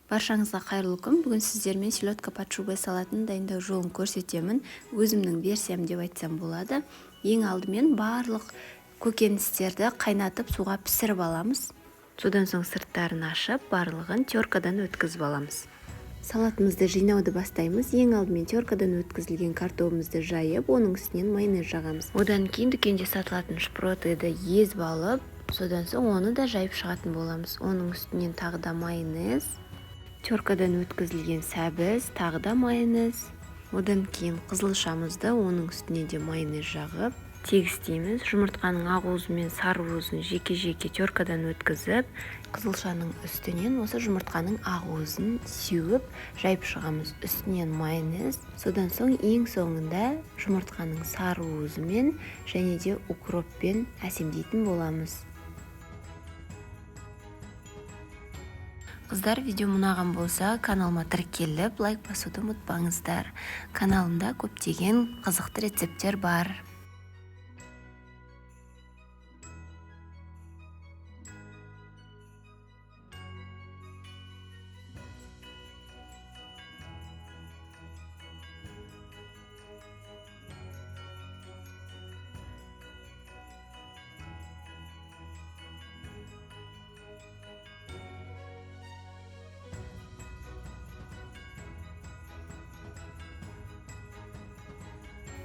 Баршаңызға қайырлы күн. Бүгін сіздермен селедка под шубой салатын дайындау жолын көрсетемін. Өзімнің версиям деп айтсам болады. Ең алдымен барлық көкөністерді қайнатып суға пісіріп аламыз. Содан соң сырттарын ашып, барлығын теркадан өткізіп аламыз. Салатымызды жинауды бастаймыз. Ең алдымен теркадан өткізілген картопымызды жайып, оның үстінен майонез жағамыз. Одан кейін дүкенде сатылатын шпротыды езіп алып, содан соң оны да жайып шығатын боламыз. Оның үстінен тағы да майонез, теркадан өткізілген сәбіз, тағы да майонез. Одан кейін қызылшамызды оның үстіне де майонез жағып тегістейміз. Жұмыртқаның ақ уызы мен сары уызын жеке-жеке теркадан өткізіп, қызылшаның үстінен осы жұмыртқаның ақ уызын сеуіп жайып шығамыз. Үстінен майонез. Содан соң ең соңында жұмыртқаның сары уызымен және де укроппен әсемдейтін боламыз. Қыздар, видео ұнаған болса, каналыма тіркеліп, лайк басуды ұмытпаңыздар. Каналымда көптеген қызықты рецепттер бар.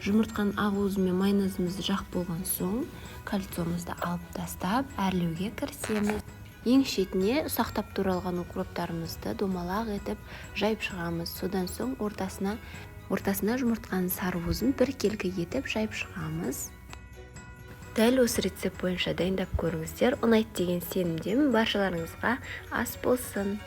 Жұмыртқаның ақ уызы мен майонезімізді жақ болған соң, кальциясымызды алып тастап, әрлеуге кірісеміз. Ең шетіне ұсақтап туралған укроптарымызды домалақ етіп жайып шығамыз. Содан соң ортасына жұмыртқаның сары уызын бір келкі етіп жайып шығамыз. Дәл осы рецепт бойынша дайындап көріңіздер. Ұнайды деген сенімдемін. Баршаларыңызға ас болсын.